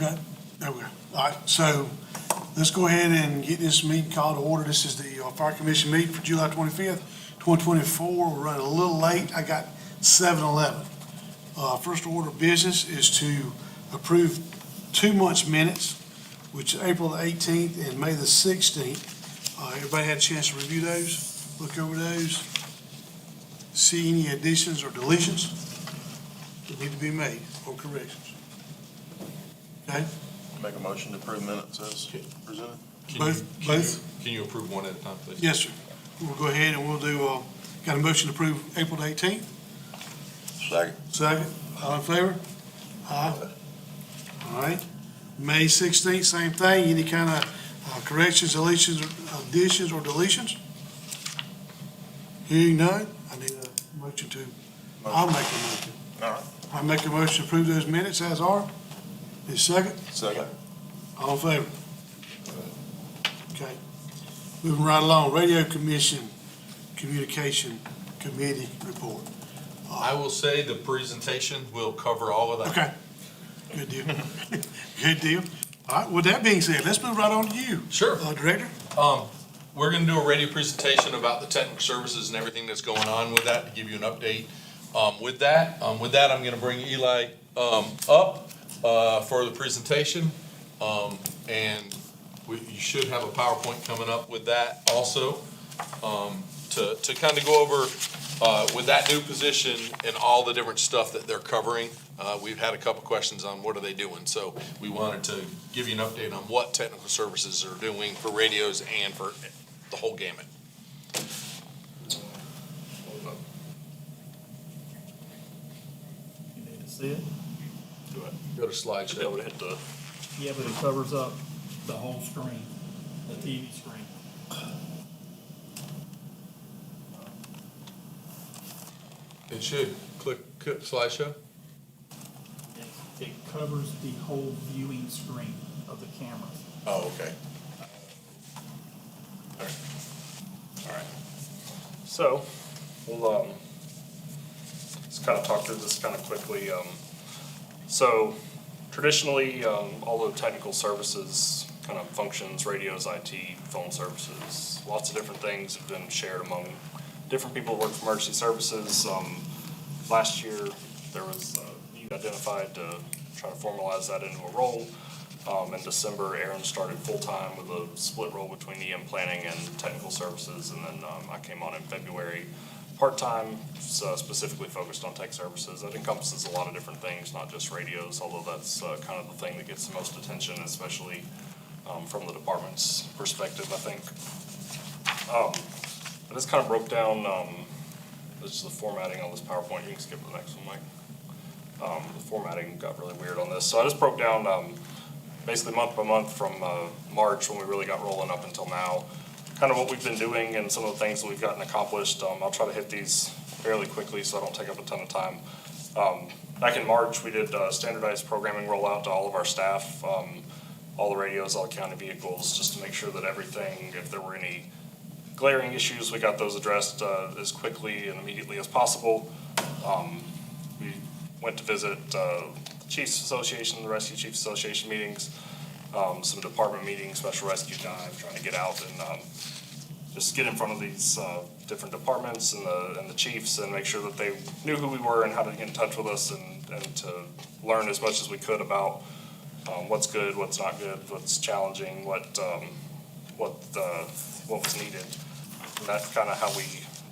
Okay, there we go. All right, so let's go ahead and get this meeting called to order. This is the Fire Commission meeting for July 25th, 2024. We're running a little late. I got 7:11. First order of business is to approve 2 months' minutes, which is April the 18th and May the 16th. Everybody had a chance to review those, look over those, see any additions or deletions that need to be made or corrections. Okay? Make a motion to approve minutes as presented. Both? Can you approve one at a time, please? Yes, sir. We'll go ahead and we'll do, got a motion to approve April the 18th? Second. Second. All in favor? Aye. All right. May 16th, same thing. Any kind of corrections, deletions, additions, or deletions? Hearing none, I need a motion to, I'll make a motion. All right. I make a motion to approve those minutes as are. Need a second? Second. All in favor? Okay. Moving right along, Radio Commission Communication Committee report. I will say the presentation will cover all of that. Okay. Good deal. Good deal. All right, with that being said, let's move right on to you. Sure. Director? We're gonna do a radio presentation about the technical services and everything that's going on with that, to give you an update. With that, I'm gonna bring Eli, up, for the presentation. And you should have a PowerPoint coming up with that also, to kind of go over, with that new position and all the different stuff that they're covering. We've had a couple questions on what are they doing, so we wanted to give you an update on what technical services are doing for radios and for the whole gamut. You need to see it? Go to slideshow. Be able to hit the, Yeah, but it covers up the whole screen, the TV screen. It should click slideshow. It covers the whole viewing screen of the cameras. Oh, okay. all right. So, we'll, just kind of talk through this kind of quickly. So traditionally, all the technical services kind of functions, radios, IT, phone services, lots of different things have been shared among different people who work for emergency services. Last year, there was a need identified to try to formalize that into a role. In December, Aaron started full-time with a split role between EM planning and technical services, and then I came on in February part-time, specifically focused on tech services. That encompasses a lot of different things, not just radios, although that's kind of the thing that gets the most attention, especially from the department's perspective, I think. I just kind of broke down, this is the formatting on this PowerPoint. You can skip to the next one, Mike. The formatting got really weird on this. So I just broke down basically month by month from March, when we really got rolling, up until now, kind of what we've been doing and some of the things that we've gotten accomplished. I'll try to hit these fairly quickly so I don't take up a ton of time. Back in March, we did standardized programming rollout to all of our staff, all the radios, all the county vehicles, just to make sure that everything, if there were any glaring issues, we got those addressed as quickly and immediately as possible. We went to visit the Chiefs Association, the Rescue Chiefs Association meetings, some department meetings, Special Rescue Dive, trying to get out and just get in front of these different departments and the chiefs and make sure that they knew who we were and how to get in touch with us, and to learn as much as we could about what's good, what's not good, what's challenging, what was needed. And that's kind of how we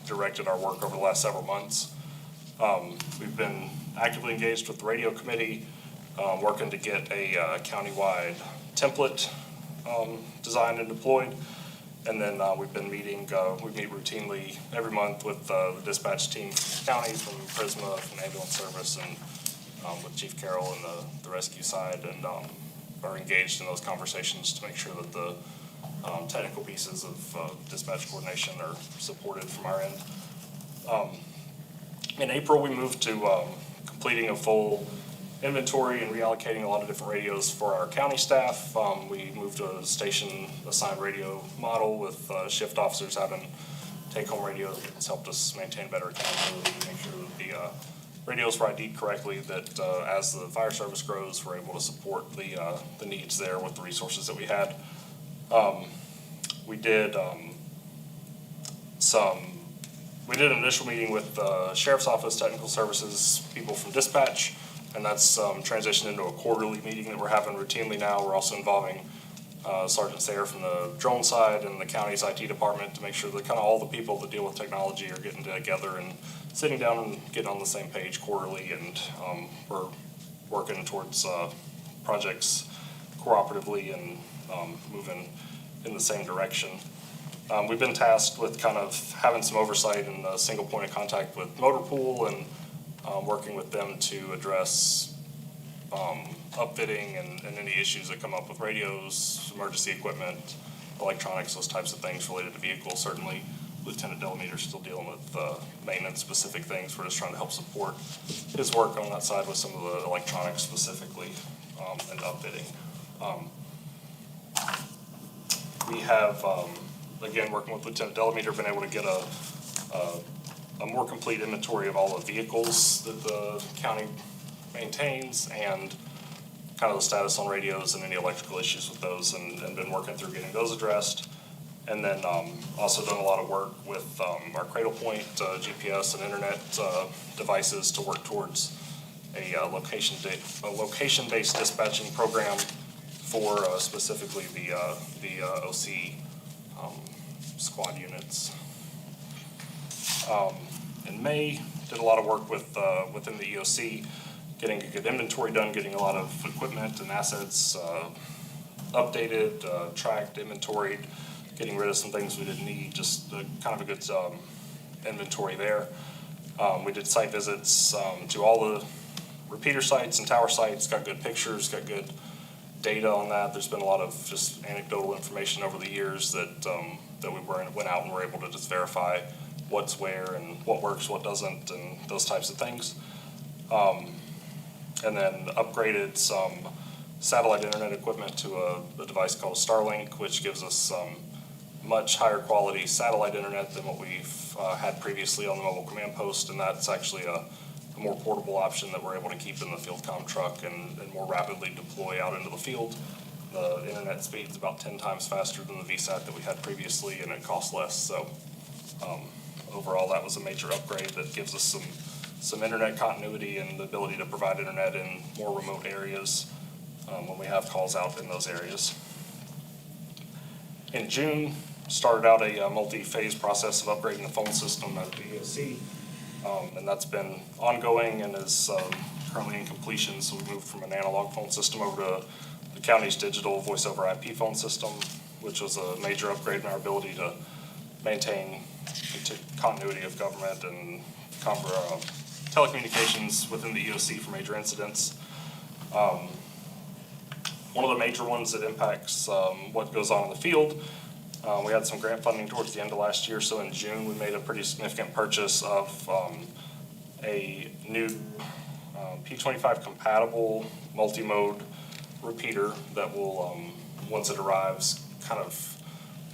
directed our work over the last several months. We've been actively engaged with the radio committee, working to get a countywide template designed and deployed. And then we've been meeting, we meet routinely every month with the dispatch team from the county, from Prisma, from ambulance service, and with Chief Carroll and the rescue side, and are engaged in those conversations to make sure that the technical pieces of dispatch coordination are supported from our end. In April, we moved to completing a full inventory and reallocating a lot of different radios for our county staff. We moved to a station assigned radio model with shift officers having take-home radios. It's helped us maintain better accountability, make sure that radios were ID'd correctly, that as the fire service grows, we're able to support the needs there with the resources that we had. We did an initial meeting with Sheriff's Office, Technical Services, people from dispatch, and that's transitioned into a quarterly meeting that we're having routinely now. We're also involving Sergeant Sayer from the drone side and the county's IT department to make sure that kind of all the people that deal with technology are getting together and sitting down and getting on the same page quarterly, and we're working towards projects cooperatively and moving in the same direction. We've been tasked with kind of having some oversight and a single point of contact with Motor Pool and working with them to address upfitting and any issues that come up with radios, emergency equipment, electronics, those types of things related to vehicles. Certainly Lieutenant Delameter's still dealing with maintenance specific things. We're just trying to help support his work on that side with some of the electronics specifically and upfitting. We have, again, working with Lieutenant Delameter, been able to get a more complete inventory of all the vehicles that the county maintains and kind of the status on radios and any electrical issues with those, and been working through getting those addressed. And then also done a lot of work with our Cradlepoint GPS and internet devices to work towards a location-based dispatching program for specifically the OC squad units. In May, did a lot of work with within the EOC, getting a good inventory done, getting a lot of equipment and assets updated, tracked, inventoried, getting rid of some things we didn't need, just kind of a good inventory there. We did site visits to all the repeater sites and tower sites, got good pictures, got good data on that. There's been a lot of just anecdotal information over the years that that we went out and were able to just verify what's where and what works, what doesn't, and those types of things. And then upgraded some satellite internet equipment to a device called Starlink, which gives us much higher quality satellite internet than what we've had previously on the mobile command post, and that's actually a more portable option that we're able to keep in the FieldComm truck and more rapidly deploy out into the field. The internet speed's about 10 times faster than the VSAT that we had previously, and it costs less. So overall, that was a major upgrade that gives us some internet continuity and the ability to provide internet in more remote areas when we have calls out in those areas. In June, started out a multi-phase process of upgrading the phone system at the EOC, and that's been ongoing and is currently in completion. So we moved from an analog phone system over to the county's digital voice over IP phone system, which was a major upgrade in our ability to maintain continuity of government and telecommunications within the EOC for major incidents. One of the major ones that impacts what goes on in the field, we had some grant funding towards the end of last year, so in June we made a pretty significant purchase of a new P25 compatible multi-mode repeater that will, once it arrives, kind of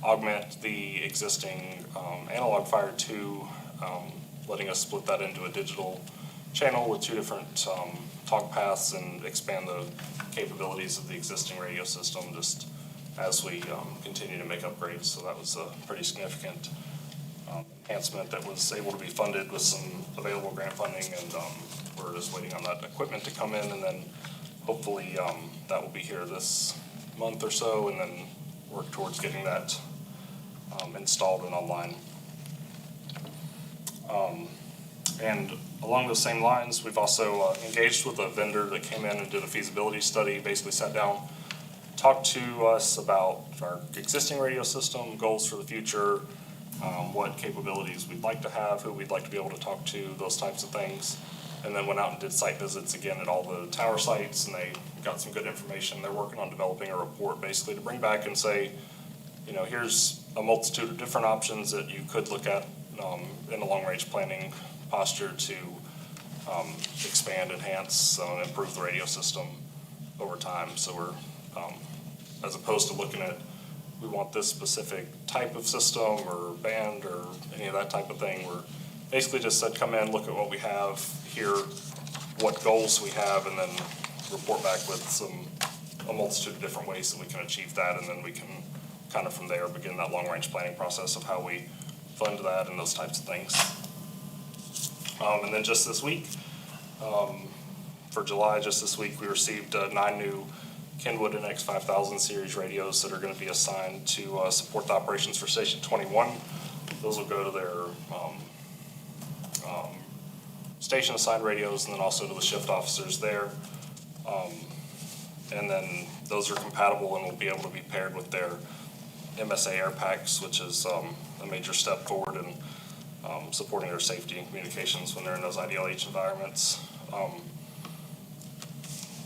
augment the existing analog Fire 2, letting us split that into a digital channel with two different talk paths and expand the capabilities of the existing radio system just as we continue to make upgrades. So that was a pretty significant enhancement that was able to be funded with some available grant funding, and we're just waiting on that equipment to come in, and then hopefully that will be here this month or so, and then work towards getting that installed and online. And along those same lines, we've also engaged with a vendor that came in and did a feasibility study, basically sat down, talked to us about our existing radio system, goals for the future, what capabilities we'd like to have, who we'd like to be able to talk to, those types of things. And then went out and did site visits again at all the tower sites, and they got some good information. They're working on developing a report basically to bring back and say, you know, here's a multitude of different options that you could look at in the long-range planning posture to expand, enhance, and improve the radio system over time. So we're, as opposed to looking at, we want this specific type of system or band or any of that type of thing, we're basically just said, come in, look at what we have here, what goals we have, and then report back with a multitude of different ways that we can achieve that, and then we can kind of from there begin that long-range planning process of how we fund that and those types of things. And then just this week, for July, just this week, we received 9 new Kenwood NX 5000 series radios that are going to be assigned to support the operations for Station 21. Those will go to their station assigned radios and then also to the shift officers there. And then those are compatible and will be able to be paired with their MSA air packs, which is a major step forward in supporting their safety and communications when they're in those IDLH environments.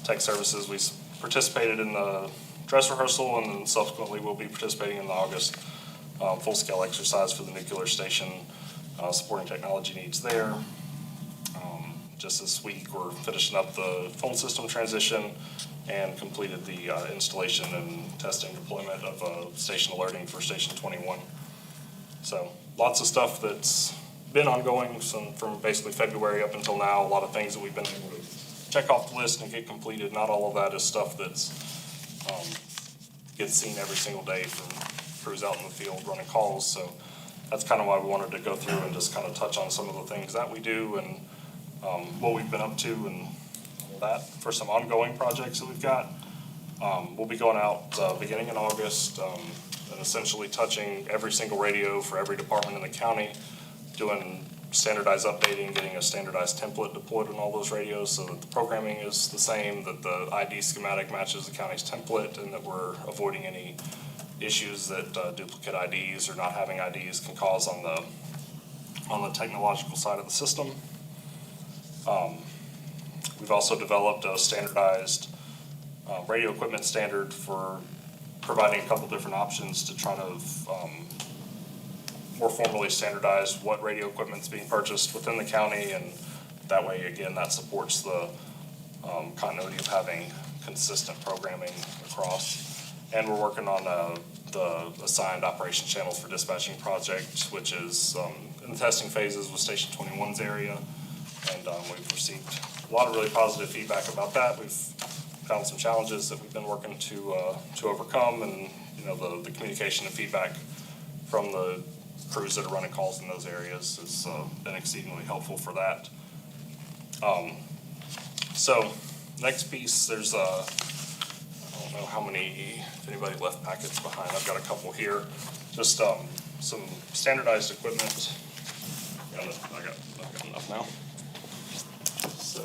Tech Services, we participated in the dress rehearsal and then subsequently we'll be participating in the August full-scale exercise for the nuclear station, supporting technology needs there. Just this week, we're finishing up the phone system transition and completed the installation and testing deployment of station alerting for Station 21. So lots of stuff that's been ongoing from basically February up until now, a lot of things that we've been able to check off the list and get completed. Not all of that is stuff that's gets seen every single day from crews out in the field running calls. So that's kind of why we wanted to go through and just kind of touch on some of the things that we do and what we've been up to and all that for some ongoing projects that we've got. We'll be going out beginning in August and essentially touching every single radio for every department in the county, doing standardized updating, getting a standardized template deployed on all those radios so that the programming is the same, that the ID schematic matches the county's template, and that we're avoiding any issues that duplicate IDs or not having IDs can cause on the technological side of the system. We've also developed a standardized radio equipment standard for providing a couple different options to try to more formally standardize what radio equipment's being purchased within the county, and that way, again, that supports the continuity of having consistent programming across. And we're working on the assigned operation channels for dispatching project, which is in the testing phases with Station 21's area. And we've received a lot of really positive feedback about that. We've found some challenges that we've been working to overcome, and the communication and feedback from the crews that are running calls in those areas has been exceedingly helpful for that. So next piece, there's I don't know how many, if anybody left packets behind. I've got a couple here. Just some standardized equipment. I've got enough now. So,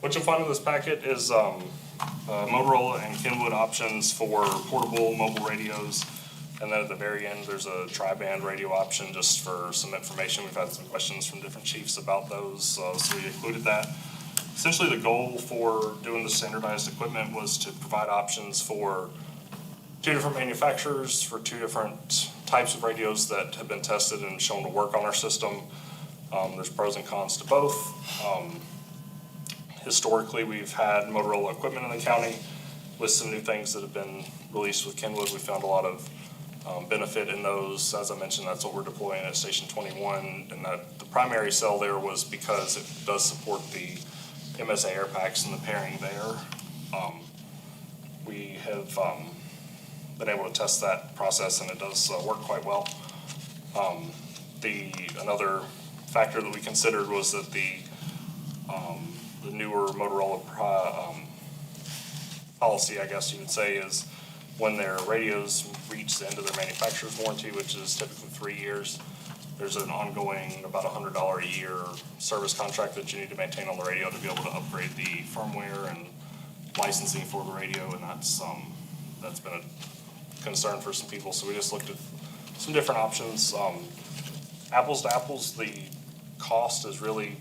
what you'll find in this packet is Motorola and Kenwood options for portable mobile radios. And then at the very end, there's a tri-band radio option just for some information. We've had some questions from different chiefs about those, so we included that. Essentially, the goal for doing the standardized equipment was to provide options for 2 different manufacturers for 2 different types of radios that have been tested and shown to work on our system. There's pros and cons to both. Historically, we've had Motorola equipment in the county. With some new things that have been released with Kenwood, we found a lot of benefit in those. As I mentioned, that's what we're deploying at Station 21, and that the primary sell there was because it does support the MSA air packs and the pairing there. We have been able to test that process, and it does work quite well. Another factor that we considered was that the newer Motorola policy, I guess you would say, is when their radios reach the end of their manufacturer's warranty, which is typically 3 years, there's an ongoing about $100 a year service contract that you need to maintain on the radio to be able to upgrade the firmware and licensing for the radio, and that's been a concern for some people. So we just looked at some different options. Apples to apples, the cost is really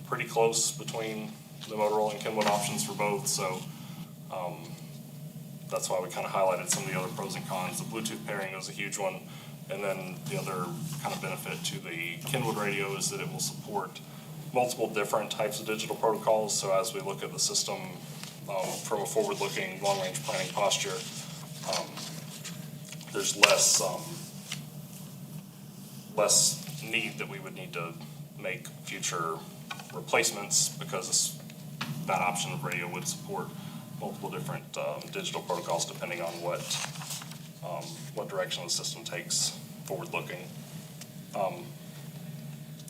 pretty close between the Motorola and Kenwood options for both. So that's why we kind of highlighted some of the other pros and cons. The Bluetooth pairing is a huge one. And then the other kind of benefit to the Kenwood radio is that it will support multiple different types of digital protocols. So as we look at the system from a forward-looking, long-range planning posture, there's less, less need that we would need to make future replacements because that option of radio would support multiple different digital protocols depending on what direction the system takes forward-looking.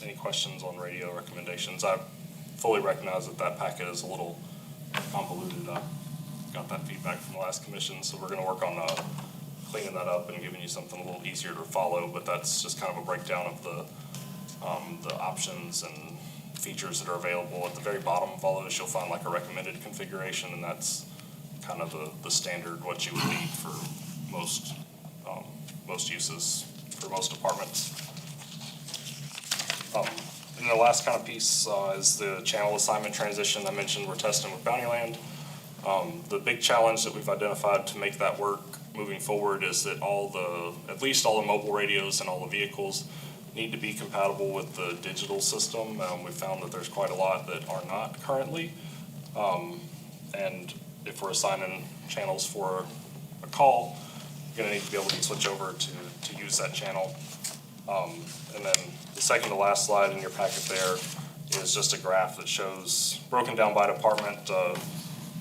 Any questions on radio recommendations? I fully recognize that packet is a little convoluted. I got that feedback from the last commission, so we're gonna work on cleaning that up and giving you something a little easier to follow, but that's just kind of a breakdown of the options and features that are available. At the very bottom of all of this, you'll find like a recommended configuration, and that's kind of the standard, what you would need for most uses, for most departments. And the last kind of piece is the channel assignment transition. I mentioned we're testing with Bountyland. The big challenge that we've identified to make that work moving forward is that at least all the mobile radios and all the vehicles need to be compatible with the digital system. We found that there's quite a lot that are not currently. And if we're assigning channels for a call, you're gonna need to be able to switch over to use that channel. And then the second to last slide in your packet there is just a graph that shows, broken down by department,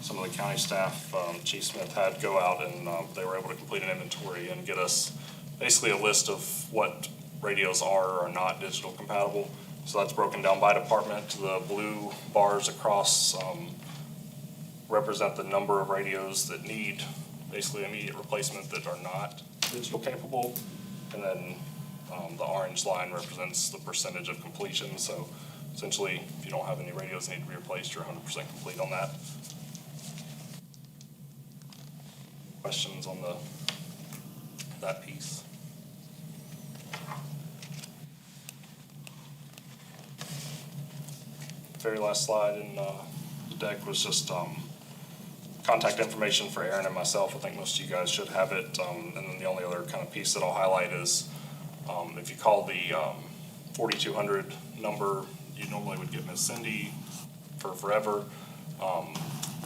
some of the county staff, Chief Smith had go out and they were able to complete an inventory and get us basically a list of what radios are or are not digital compatible. So that's broken down by department. The blue bars across represent the number of radios that need basically immediate replacement that are not digital capable. And then the orange line represents the percentage of completion. So essentially, if you don't have any radios that need to be replaced, you're 100% complete on that. Questions on that piece? Very last slide in the deck was just contact information for Aaron and myself. I think most of you guys should have it. And then the only other kind of piece that I'll highlight is if you call the 4200 number, you normally would get Miss Cindy for forever.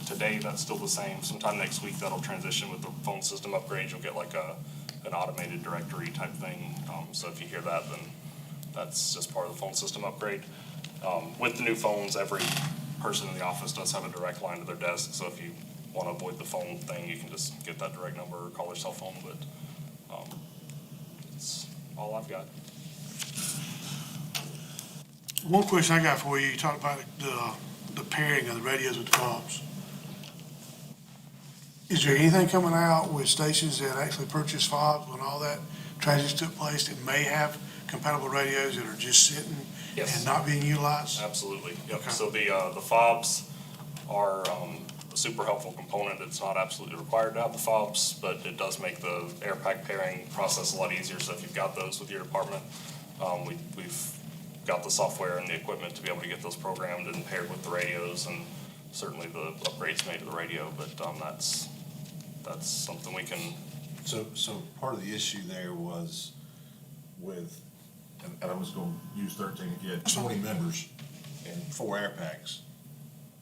Today, that's still the same. Sometime next week, that'll transition with the phone system upgrade. You'll get like an automated directory type thing. So if you hear that, then that's just part of the phone system upgrade. With the new phones, every person in the office does have a direct line to their desk. So if you want to avoid the phone thing, you can just get that direct number or call their cell phone. But it's all I've got. One question I got for you, you talked about the pairing of the radios with the phones. Is there anything coming out with stations that actually purchase fobs when all that transition took place that may have compatible radios that are just sitting Yes. and not being utilized? Absolutely. Yep. Okay. So the fobs are a super helpful component. It's not absolutely required to have the fobs, but it does make the air pack pairing process a lot easier. So if you've got those with your department, we've got the software and the equipment to be able to get those programmed and paired with the radios, and certainly the upgrades made to the radio. But that's something we can. So part of the issue there was with, and I'm just gonna use 13, if you had 20 members and 4 air packs,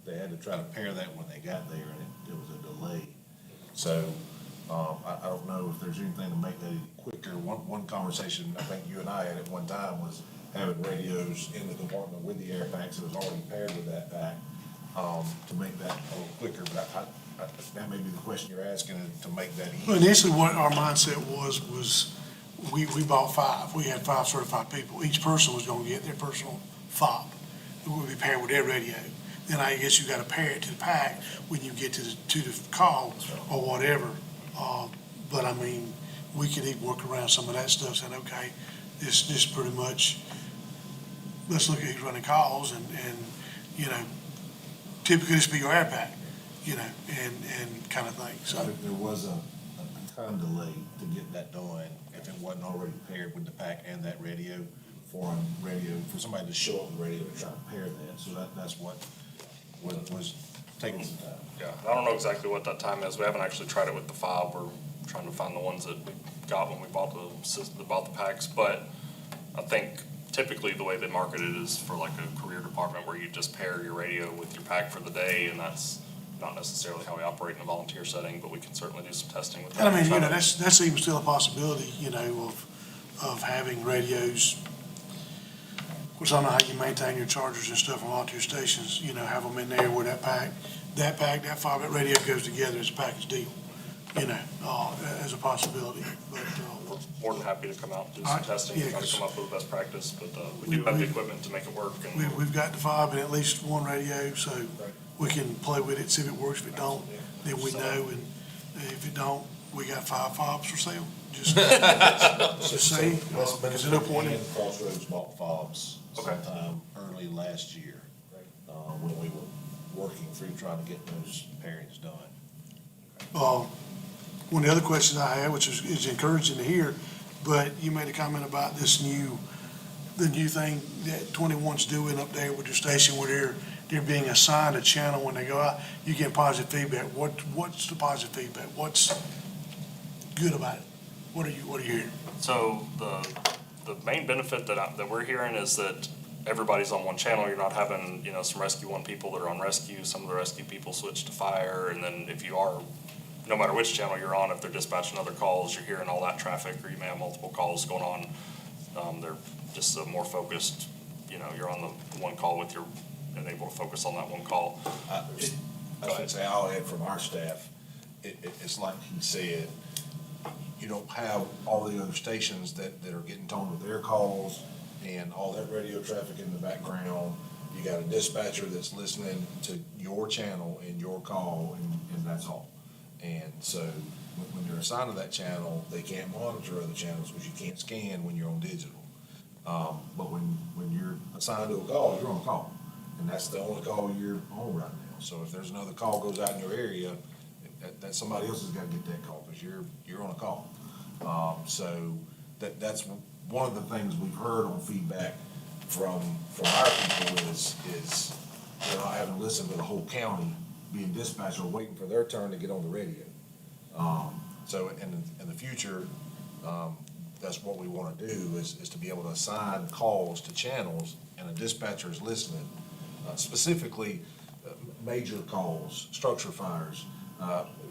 they had to try to pair that when they got there, and there was a delay. So, I don't know if there's anything to make that any quicker. One conversation I think you and I had at one time was having radios in the compartment with the air packs that was already paired with that pack, to make that a little quicker, but that may be the question you're asking, to make that Well, easy. initially, what our mindset was we bought 5. We had 5 certified people. Each person was gonna get their personal fob. It would be paired with their radio. Then I guess you gotta pair it to the pack when you get to the call or whatever. But I mean, we could even work around some of that stuff, saying, okay, this pretty much, let's look at who's running calls and, you know, typically this be your air pack, you know, and kind of thing, so. If there was a time delay to get that done, if it wasn't already paired with the pack and that radio, for somebody to show up with the radio to try to pair that, so that's what was taking some time. Yeah, I don't know exactly what that time is. We haven't actually tried it with the fob. We're trying to find the ones that we got when we bought the packs. But I think typically the way they market it is for like a career department where you just pair your radio with your pack for the day, and that's not necessarily how we operate in a volunteer setting, but we can certainly do some testing with that. And I mean, Try you know, to- that's even still a possibility, you know, of having radios. Of course, I don't know how you maintain your chargers and stuff on volunteer stations, you know, have them in there where that 5-bit radio goes together as a package deal, you know, as a possibility, but, We're more than happy to come out and do All some right, testing, yeah, and try to 'cause come up with the best practice, but we do have the equipment to make it work. And we've got the 5 and at least one radio, so Right. we can play with it, see if it works. If it don't, then we know, and if it don't, we got 5 fobs for sale. Just saying, there's no point in. Crossroads bought fobs Okay. sometime early last year, when we were working through trying to get those pairings done. One of the other questions I had, which is encouraging to hear, but you made a comment about the new thing that 21's doing up there with your station, where they're being assigned a channel when they go out, you get positive feedback. What's the positive feedback? What's good about it? What are you hearing? So the main benefit that we're hearing is that everybody's on one channel. You're not having, you know, some Rescue 1 people that are on rescue, some of the rescue people switch to fire, and then if you are, no matter which channel you're on, if they're dispatching other calls, you're hearing all that traffic, or you may have multiple calls going on. They're just more focused, you know, you're on the one call and able to focus on that one call. I should say, I'll add from our staff, it's like he said, you don't have all the other stations that are getting toned with their calls and all that radio traffic in the background. You got a dispatcher that's listening to your channel and your call, and that's all. And so when you're assigned to that channel, they can't monitor other channels because you can't scan when you're on digital. But when you're assigned to a call, you're on a call. And that's the only call you're on right now. So if there's another call goes out in your area, that somebody else has got to get that call because you're on a call. So that's one of the things we've heard on feedback from our people is they're not having to listen to the whole county being dispatched or waiting for their turn to get on the radio. So in the future, that's what we want to do is to be able to assign calls to channels and a dispatcher is listening. Specifically, major calls, structure fires,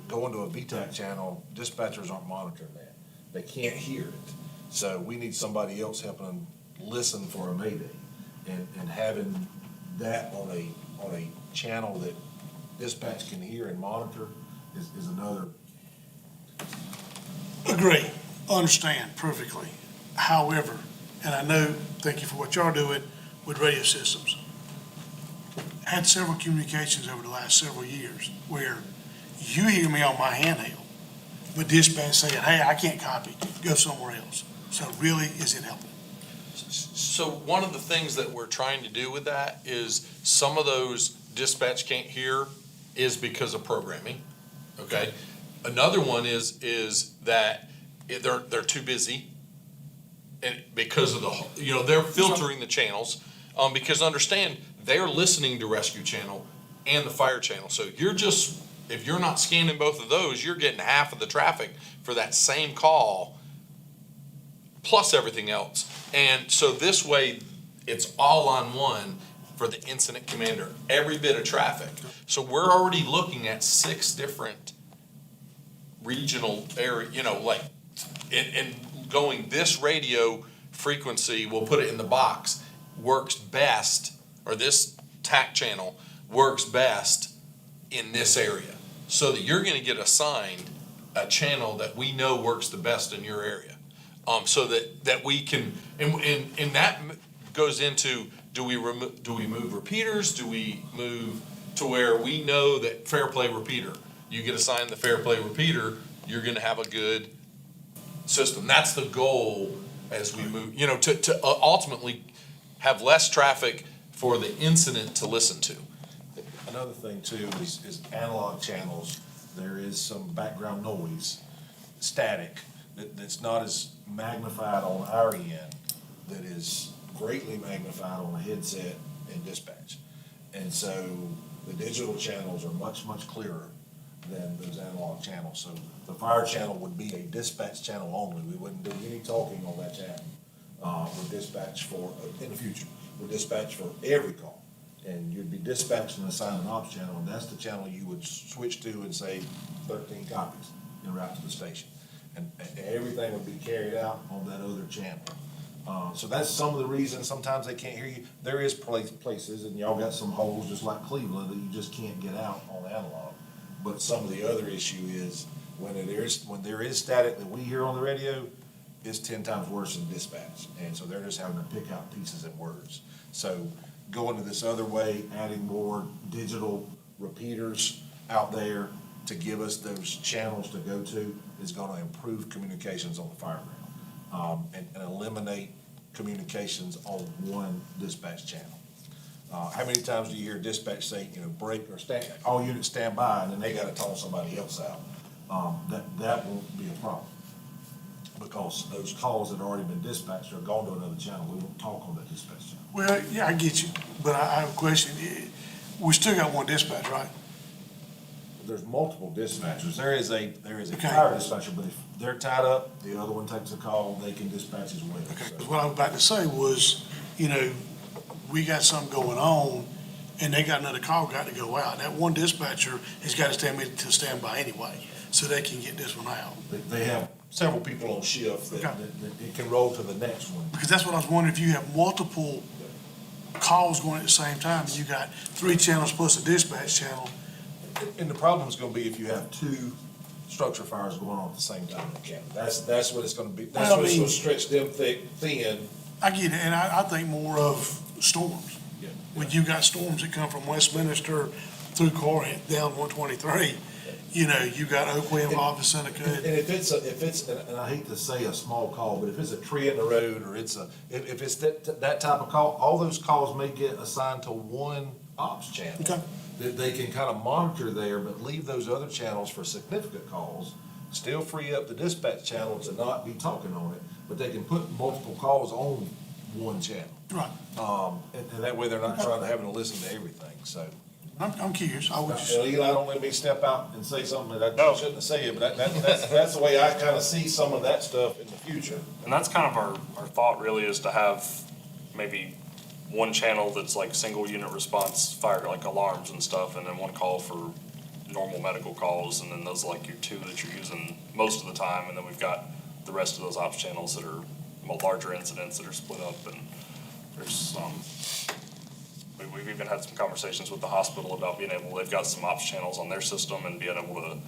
going to a VTAC channel, dispatchers aren't monitoring that. They can't hear it. So we need somebody else helping them listen for a mayday. And having that on a channel that dispatch can hear and monitor is another. Agree, understand perfectly. However, and I know, thank you for what y'all doing with radio systems. Had several communications over the last several years where you hear me on my handheld, but dispatch saying, hey, I can't copy, go somewhere else. So really, is it helping? So one of the things that we're trying to do with that is some of those dispatch can't hear is because of programming, okay? Another one is that they're too busy and because of they're filtering the channels. Because understand, they're listening to Rescue Channel and the Fire Channel. So if you're not scanning both of those, you're getting half of the traffic for that same call plus everything else. And so this way, it's all on one for the incident commander, every bit of traffic. So we're already looking at 6 different regional area, and going this radio frequency, we'll put it in the box, works best, or this TAC channel works best in this area. So that you're gonna get assigned a channel that we know works the best in your area. So that we can, and that goes into, do we move repeaters? Do we move to where we know that fair play repeater? You get assigned the fair play repeater, you're gonna have a good system. That's the goal as we move, to ultimately have less traffic for the incident to listen to. Another thing too is analog channels, there is some background noise, static, that's not as magnified on our end, that is greatly magnified on a headset and dispatch. And so the digital channels are much, much clearer than those analog channels. So the fire channel would be a dispatch channel only. We wouldn't do any talking on that channel. We're dispatch in the future, we're dispatch for every call. and you'd be dispatched and assigned an ops channel, and that's the channel you would switch to and say 13 copies en route to the station. And everything would be carried out on that other channel. So that's some of the reasons sometimes they can't hear you. There is places, and y'all got some holes just like Cleveland that you just can't get out on analog. But some of the other issue is when there is static that we hear on the radio, it's 10 times worse than dispatch. And so they're just having to pick out pieces and words. So going to this other way, adding more digital repeaters out there to give us those channels to go to is gonna improve communications on the fire ground. And eliminate communications on one dispatch channel. How many times do you hear dispatch say, break or stand, all units stand by, and then they gotta call somebody else out? That won't be a problem. Because those calls that have already been dispatched are gone to another channel. We won't talk on that dispatch channel. Well, yeah, I get you, but I have a question. We still got one dispatch, right? There's multiple dispatchers. There is a Okay. fire dispatcher, but if they're tied up, the other one takes a call, they can dispatch as well. Okay, So- because what I was about to say was, we got something going on, and they got another call got to go out. That one dispatcher has got to stand by anyway, so they can get this one out. They have several people on shift that Okay. it can roll to the next one. Because that's what I was wondering, if you have multiple calls going at the same time, and you got 3 channels plus a dispatch channel. And the problem's gonna be if you have 2 structure fires going on at the same time in the county. That's what it's gonna be. That's Well, I what it's gonna mean- stretch them thin. I get it, and I think more of storms. Yeah. When you got storms that come from Westminster through Corinth down 123, you got Oakley involved in And Seneca. if it's, and I hate to say a small call, but if it's a tree in the road, or if it's that type of call, all those calls may get assigned to one ops channel. Okay. That they can kind of monitor there, but leave those other channels for significant calls. Still free up the dispatch channel to not be talking on it, but they can put multiple calls on one channel. Right. And that way they're not having to listen to everything, so. I'm curious. I would just, Eli, don't let me step out and say something that I No. shouldn't have said, but that's the way I kind of see some of that stuff in the future. And that's kind of our thought really, is to have maybe one channel that's like single unit response fire, like alarms and stuff, and then one call for normal medical calls, and then those are like your 2 that you're using most of the time, and then we've got the rest of those ops channels that are larger incidents that are split up, and there's we've even had some conversations with the hospital about they've got some ops channels on their system, and being able to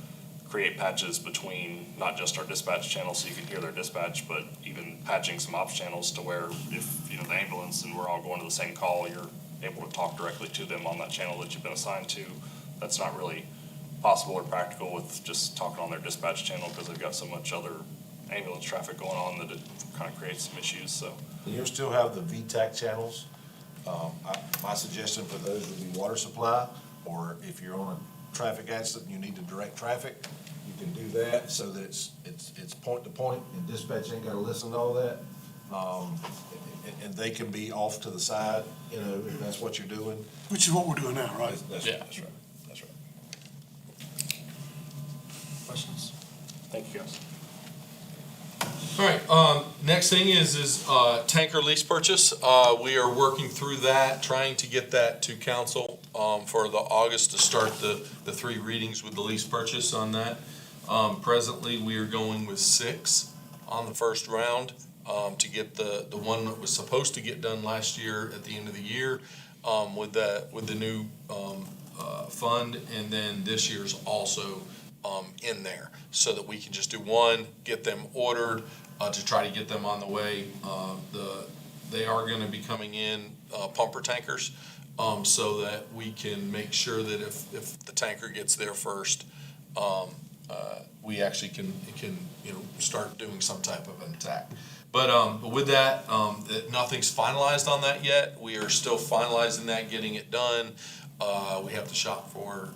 create patches between not just our dispatch channels so you can hear their dispatch, but even patching some ops channels to where if, the ambulance and we're all going to the same call, you're able to talk directly to them on that channel that you've been assigned to. That's not really possible or practical with just talking on their dispatch channel, because they've got so much other ambulance traffic going on that it kind of creates some issues, so. And you'll still have the VTAC channels. My suggestion for those would be water supply, or if you're on a traffic accident, and you need to direct traffic, you can do that so that it's point to point, and dispatch ain't gotta listen to all that. And they can be off to the side, if that's what you're doing. which is what we're doing now, right? That's Yeah. right, that's right. Questions? Thank you, guys. All right, next thing is tanker lease purchase. We are working through that, trying to get that to council, for the August to start the 3 readings with the lease purchase on that. Presently, we are going with 6 on the first round, to get the one that was supposed to get done last year at the end of the year, with the new, fund, and then this year's also, in there, so that we can just do one, get them ordered, to try to get them on the way. They are gonna be coming in, pumper tankers, so that we can make sure that if the tanker gets there first, we actually can start doing some type of an attack. But with that, nothing's finalized on that yet. We are still finalizing that, getting it done. We have to shop for,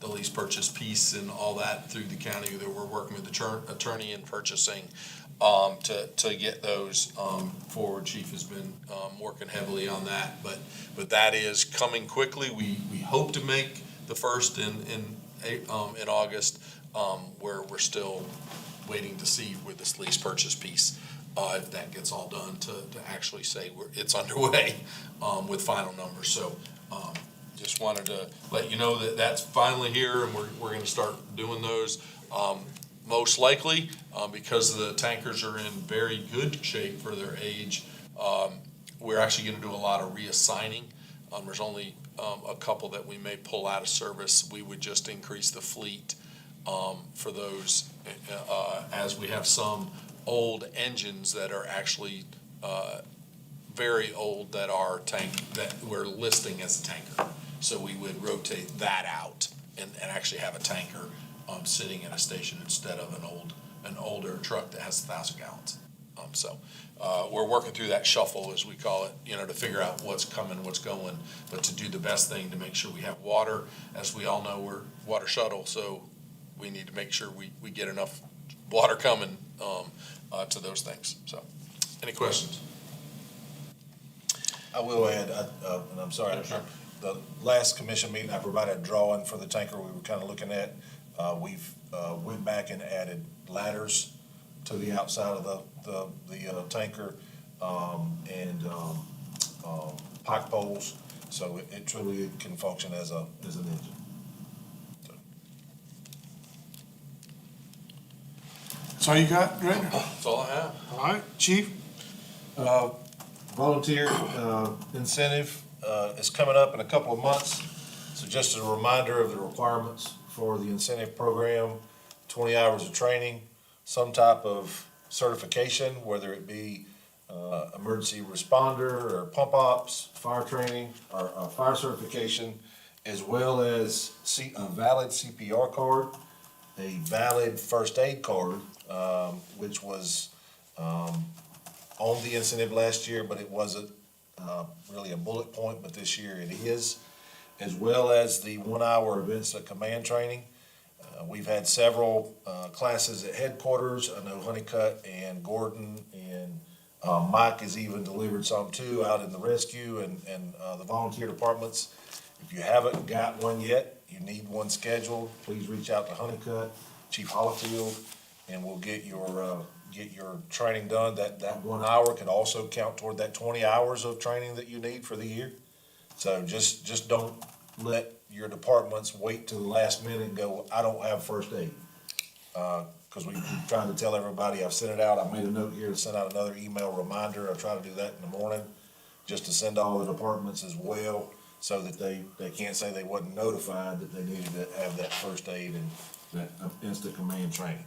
the lease purchase piece and all that through the county, that we're working with the attorney in purchasing, to get those, forward. Chief has been, working heavily on that, but that is coming quickly. We hope to make the first in August, where we're still waiting to see with this lease purchase piece, if that gets all done to actually say it's underway, with final numbers. So Just wanted to let you know that that's finally here, and we're gonna start doing those. Most likely, because the tankers are in very good shape for their age, we're actually gonna do a lot of reassigning. There's only a couple that we may pull out of service. We would just increase the fleet for those, as we have some old engines that are actually very old that we're listing as a tanker. So we would rotate that out and actually have a tanker sitting in a station instead of an older truck that has 1,000 gallons. We're working through that shuffle, as we call it, to figure out what's coming, what's going, but to do the best thing to make sure we have water. As we all know, we're water shuttle, so we need to make sure we get enough water coming to those things. So, any questions? I will add, and I'm sorry, the last commission meeting, I provided a drawing for the tanker we were kind of looking at. We've went back and added ladders to the outside of the tanker, and pike poles, so it truly can function as an engine. That's all you got, Director? That's all I have. All right, Chief? Volunteer incentive is coming up in a couple of months. So just a reminder of the requirements for the incentive program: 20 hours of training, some type of certification, whether it be emergency responder or pump ops, fire training, or fire certification, as well as a valid CPR card, a valid first aid card, which was on the incentive last year, but it wasn't really a bullet point, but this year it is, as well as the 1 hour events of command training. We've had several classes at headquarters. I know Honeycutt and Gordon and Mike has even delivered some too out in the rescue and the volunteer departments. If you haven't got one yet, you need one scheduled, please reach out to Honeycutt, Chief Hollifield, and we'll get your training done. That 1 hour could also count toward that 20 hours of training that you need for the year. So just don't let your departments wait till the last minute and go, I don't have first aid. Cause we're trying to tell everybody, I've sent it out, I made a note here to send out another email reminder. I try to do that in the morning, just to send all the departments as well, so that they can't say they wasn't notified that they needed to have that first aid and that instant command training.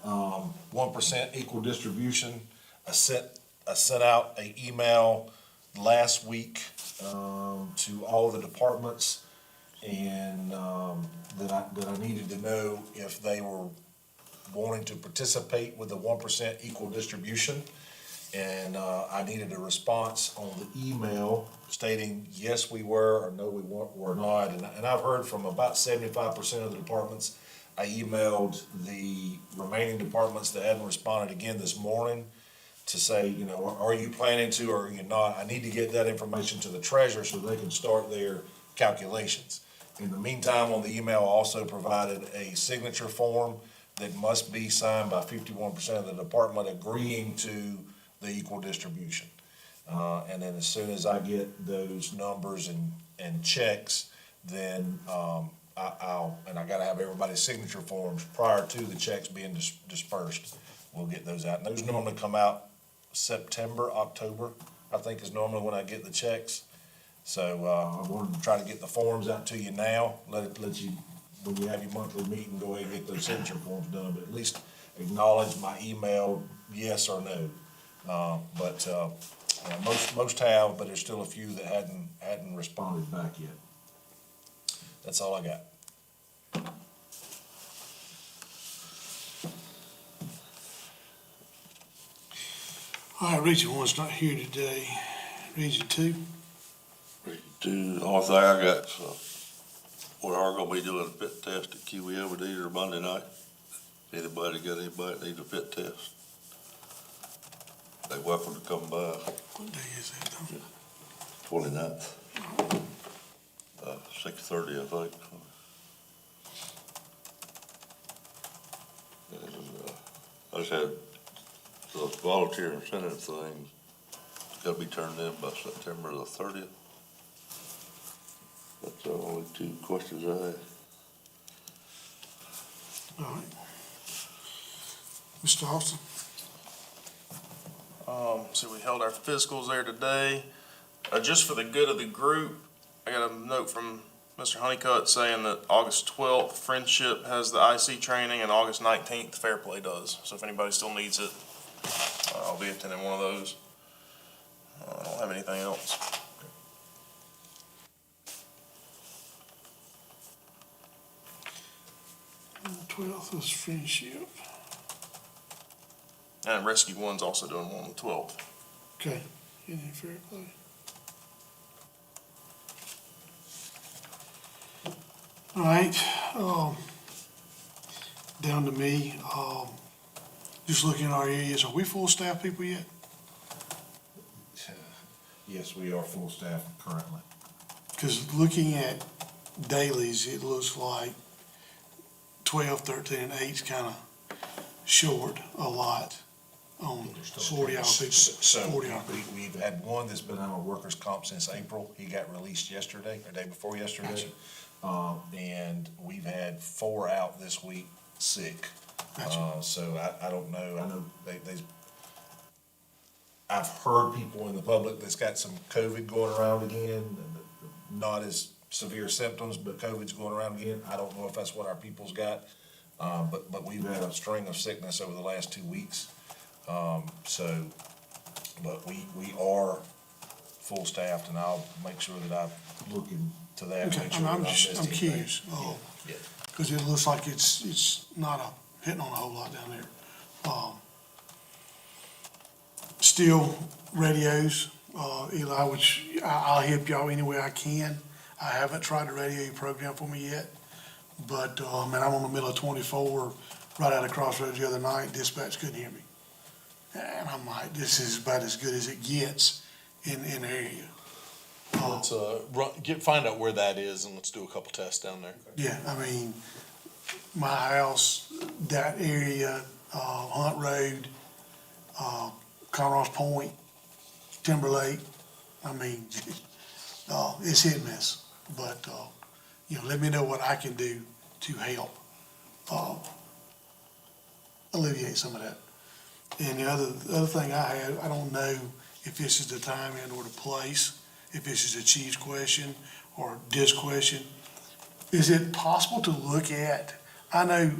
1% equal distribution. I sent out an email last week to all the departments, and that I needed to know if they were wanting to participate with the 1% equal distribution. And I needed a response on the email stating, yes, we were, or no, we were not. And I've heard from about 75% of the departments. I emailed the remaining departments that hadn't responded again this morning to say, are you planning to, or are you not? I need to get that information to the treasurer so they can start their calculations. In the meantime, on the email, I also provided a signature form that must be signed by 51% of the department agreeing to the equal distribution. And then as soon as I get those numbers and checks, then I gotta have everybody's signature forms prior to the checks being dispersed. We'll get those out. And those normally come out September, October, I think is normally when I get the checks. So, I wanted to try to get the forms out to you now, let you, when you have your monthly meeting, go ahead and get those signature forms done, but at least acknowledge my email, yes or no. But most have, but there's still a few that hadn't responded back yet. That's all I got. All right, Region One's not here today. Region Two? The only thing I got, so we are gonna be doing a fit test at QEM with either Monday night. Anybody that needs a fit test? They're welcome to come by, What day is that, though? 29th. 6:30, I think. And, I just had the volunteer incentive thing, gotta be turned in by September the 30th. the only two questions I have. All right. Mr. Austin? So we held our physicals there today. Just for the good of the group, I got a note from Mr. Honeycutt saying that August 12th, Friendship has the IC training, and August 19th, Fair Play does. So if anybody still needs it, I'll be attending one of those. I don't have anything else. 12th is Friendship. And Rescue One's also doing one on the 12th. Okay. Any Fair Play? All right, down to me, just looking at our areas, are we full staff people yet? Yes, we are full staff currently. Because looking at dailies, it looks like 12, 13, and 8's kind of short a lot on 40-hour people, So 40-hour people. we've had one that's been on a workers' comp since April. He got released yesterday, or day before yesterday. Gotcha. And we've had 4 out this week sick. Gotcha. So I don't know, I know I've heard people in the public that's got some COVID going around again, not as severe symptoms, but COVID's going around again. I don't know if that's what our people's got. But we've had a string of sickness over the last 2 weeks. But we are full staffed, and I'll make sure that I look into that. Okay, make sure I'm that just, missed I'm anything. curious, Yeah. because it looks like it's not hitting on a whole lot down there. Still radios, Eli, which I'll help y'all any way I can. I haven't tried the radio program for me yet, but, and I'm on the middle of 24, right out of Crossroads the other night, dispatch couldn't hear me. And I'm like, this is about as good as it gets in the area. Let's, find out where that is and let's do a couple tests down there. Yeah, I mean, my house, that area, Hunt Road, Conross Point, Timberlake, I mean, it's hit and miss. But, let me know what I can do to help, alleviate some of that. And the other thing I had, I don't know if this is the time and or the place, if this is a Chiefs question or this question. Is it possible to look at, I know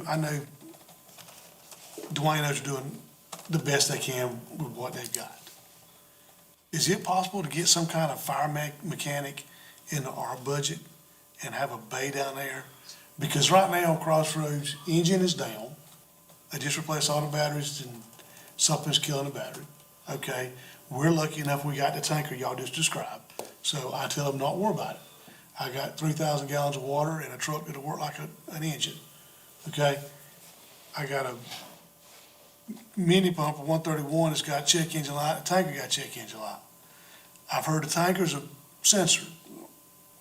Dwayne is doing the best they can with what they've got. Is it possible to get some kind of fire mechanic into our budget and have a bay down there? Because right now, Crossroads, engine is down. They just replaced all the batteries and something's killing the battery. Okay, we're lucky enough we got the tanker y'all just described. So I tell them not worry about it. I got 3,000 gallons of water and a truck that'll work like an engine. Okay, I got a mini pump, a 131 that's got check engine light, the tanker got check engine light. I've heard the tanker's a sensor.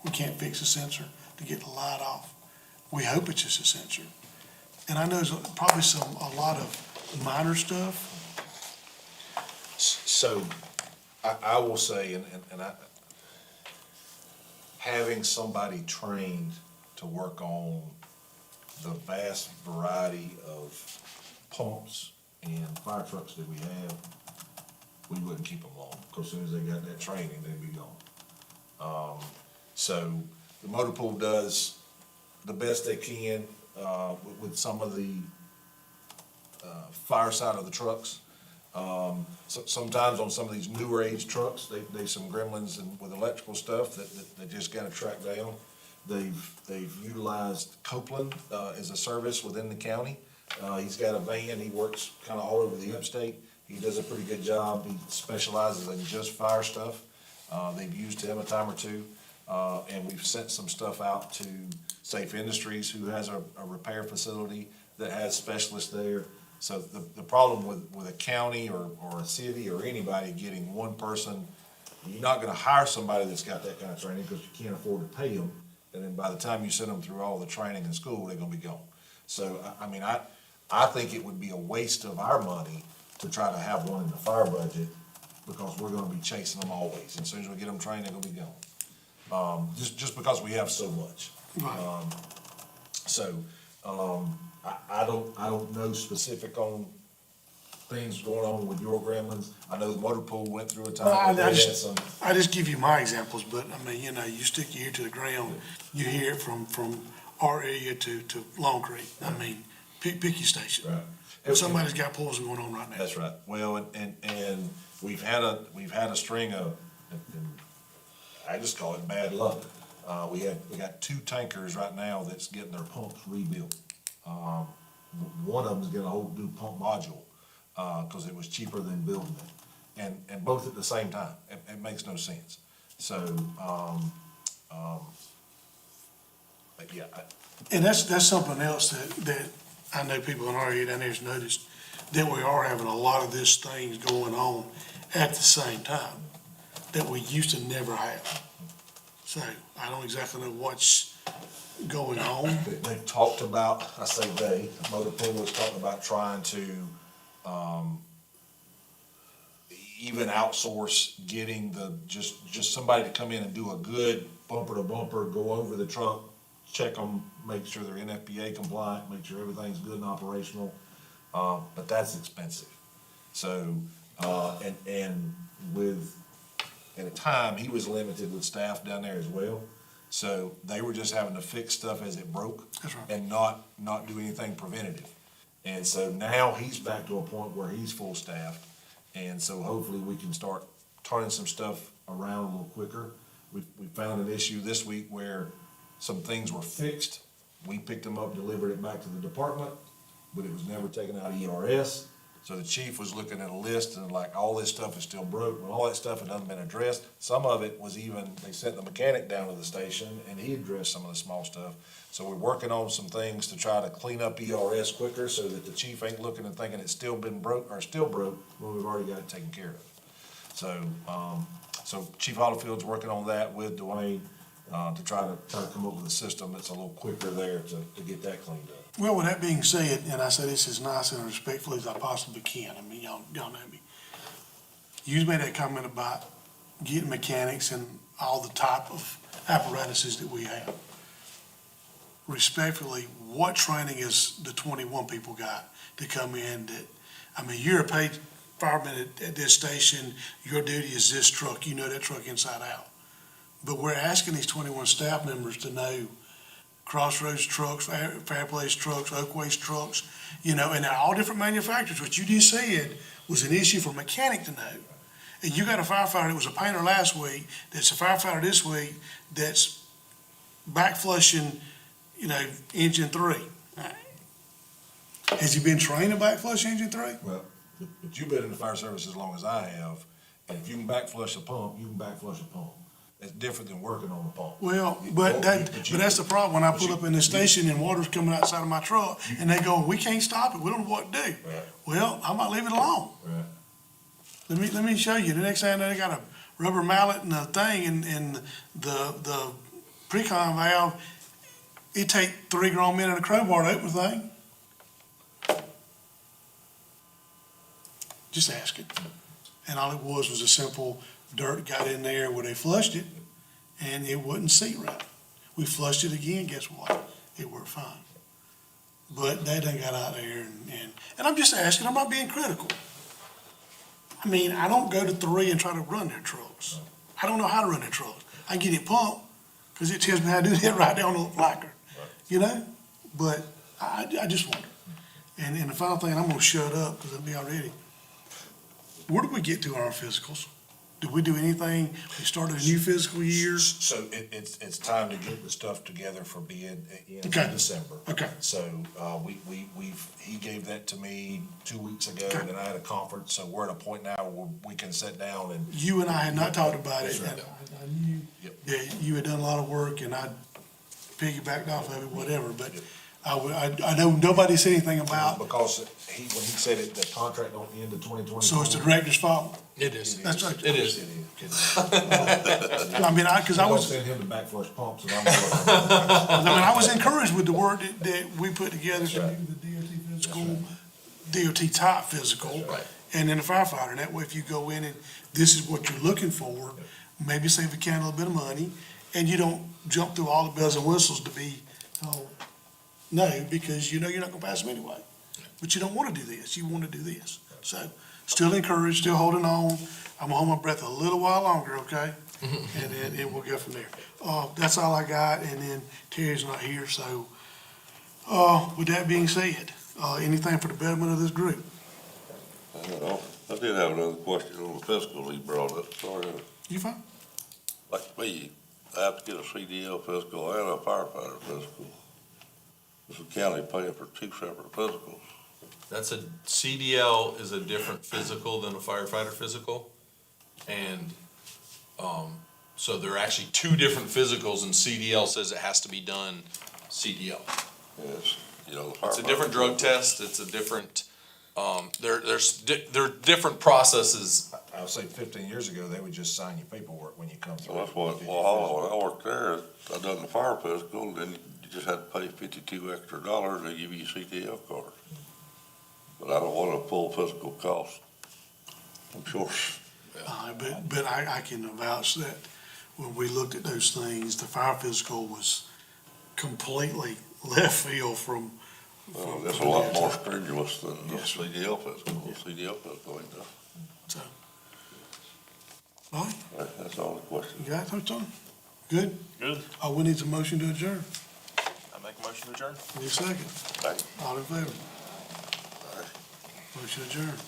We can't fix a sensor to get the light off. We hope it's just a sensor. And I know there's probably a lot of minor stuff. So I will say, and having somebody trained to work on the vast variety of pumps and fire trucks that we have, we wouldn't keep them long, because as soon as they got that training, they'd be gone. So the motor pool does the best they can, with some of the, fire side of the trucks. Sometimes on some of these newer age trucks, they've some gremlins and with electrical stuff that they just gotta track down. They've utilized Copeland, as a service within the county. He's got a van, he works kinda all over the upstate. He does a pretty good job, he specializes in just fire stuff. They've used him a time or two, and we've sent some stuff out to Safe Industries, who has a repair facility that has specialists there. So the problem with a county or a city or anybody getting one person, you're not gonna hire somebody that's got that kind of training, because you can't afford to pay them. And then by the time you send them through all the training in school, they're gonna be gone. So, I think it would be a waste of our money to try to have one in the fire budget, because we're gonna be chasing them always. And as soon as we get them trained, they're gonna be gone. just because we have so much. Right. So, I don't know specific on things going on with your gremlins. I know the motor pool went through a time I where they had just, some. I just give you my examples, but I mean, you know, you stick your ear to the ground, you hear it from our area to Long Creek. I mean, pick your station. Right. Somebody's got poison going on right now. That's right. Well, and we've had a string of, and I just call it bad luck. We got 2 tankers right now that's getting their pumps rebuilt. One of them's getting a whole new pump module, cause it was cheaper than building it. And both at the same time. It makes no sense. So, but yeah, And that's something else that I know people in our area down there's noticed, that we are having a lot of this things going on at the same time that we used to never have. So I don't exactly know what's going on. they've talked about, I say they, Motor Pool was talking about trying to, even outsource getting just somebody to come in and do a good bumper to bumper, go over the truck, check them, make sure they're NFPA compliant, make sure everything's good and operational. But that's expensive. So, and with, at a time, he was limited with staff down there as well. So they were just having to fix stuff as it broke. That's right. And not do anything preventative. And so now he's back to a point where he's full staffed. And so hopefully we can start turning some stuff around a little quicker. We found an issue this week where some things were fixed. We picked them up, delivered it back to the department, but it was never taken out of ERS. So the chief was looking at a list and like, all this stuff is still broke. Well, all that stuff had been addressed. Some of it was even, they sent the mechanic down to the station and he addressed some of the small stuff. So we're working on some things to try to clean up ERS quicker so that the chief ain't looking and thinking it's still been broke or still broke when we've already got it taken care of. So, so Chief Hollifield's working on that with Dwayne, to try to come up with a system that's a little quicker there to get that cleaned up. Well, with that being said, and I say this as nice and respectfully as I possibly can, I mean, y'all know me. You made that comment about getting mechanics and all the type of apparatuses that we have. Respectfully, what training is the 21 people got to come in that, I mean, you're a paid fireman at this station, your duty is this truck, you know that truck inside out. But we're asking these 21 staff members to know Crossroads trucks, Fairplace trucks, Oakways trucks, you know, and they're all different manufacturers. What you just said was an issue for a mechanic to know. And you got a firefighter that was a painter last week, that's a firefighter this week, that's back flushing, you know, engine 3. Has he been trained to back flush engine 3? Well, but you've been in the fire service as long as I have, and if you can back flush a pump, you can back flush a pump. It's different than working on a pump. Well, but that's the problem. When I pull up in the station and water's coming outside of my truck, and they go, we can't stop it, we don't know what to do. Right. Well, I might leave it alone. Right. Let me show you. The next thing I know, they got a rubber mallet and a thing, and the pre-con valve, it take 3 grown men and a crowbar to open the thing. Just ask it. And all it was a simple dirt got in there where they flushed it, and it wouldn't seat right. We flushed it again, guess what? It worked fine. But they done got out there, and I'm just asking, I'm not being critical. I mean, I don't go to 3 and try to run their trucks. I don't know how to run their trucks. I get it pumped, because it tells me how to do that right there on the placard, you know? But I just wonder. And the final thing, I'm gonna shut up, because I'll be already. Where did we get to on our physicals? Did we do anything? We started a new fiscal year? So it's time to get the stuff together for bid in Okay. December. Okay. So, he gave that to me 2 weeks ago, Okay. and I had a conference, so we're at a point now where we can sit down and. You and I had not talked about it, That's right. and I knew Yep. that you had done a lot of work, and I piggybacked off of it, whatever, but Yep. I know nobody said anything about, Because when he said it, the contract don't end to 2020. so it's the director's fault? It is. That's right. It is. I mean, because I Don't was, send him to backflush pumps, and I'm. I was encouraged with the work that we put together to do the DOT physical, DOT type physical. Right. And then the firefighter, and that way if you go in and this is what you're looking for, maybe save the county a little bit of money, and you don't jump through all the bells and whistles to be told no, because you know you're not gonna pass them anyway. But you don't wanna do this, you wanna do this. So, still encouraged, still holding on. I'm gonna hold my breath a little while longer, okay? And we'll go from there. That's all I got, and then Terry's not here, so, with that being said, anything for the betterment of this group? I don't know. I did have another question on the physical he brought up, sorry. You fine? Like me, I have to get a CDL physical and a firefighter physical. Is the county paying for two separate physicals? That's a, CDL is a different physical than a firefighter physical. And, so there are actually two different physicals, and CDL says it has to be done CDL. Yes, you know, the It's a firefighter different drug physical. test, it's a different, there are different processes. I would say 15 years ago, they would just sign your paperwork when you come through. So that's what, well, when I worked there, I done the fire physical, and then you just had to pay $52 extra to give you a CDL card. But I don't want a full physical cost. I'm sure. But I can vouch that when we looked at those things, the fire physical was completely left field from. Well, that's a lot more strenuous than the Yes. CDL physical. The CDL physical ain't done. So. All right, That's all the question. you got it, Tony? Good? Good. We need a motion to adjourn. I make a motion to adjourn. Need a second? Aye. All in favor? Motion adjourned.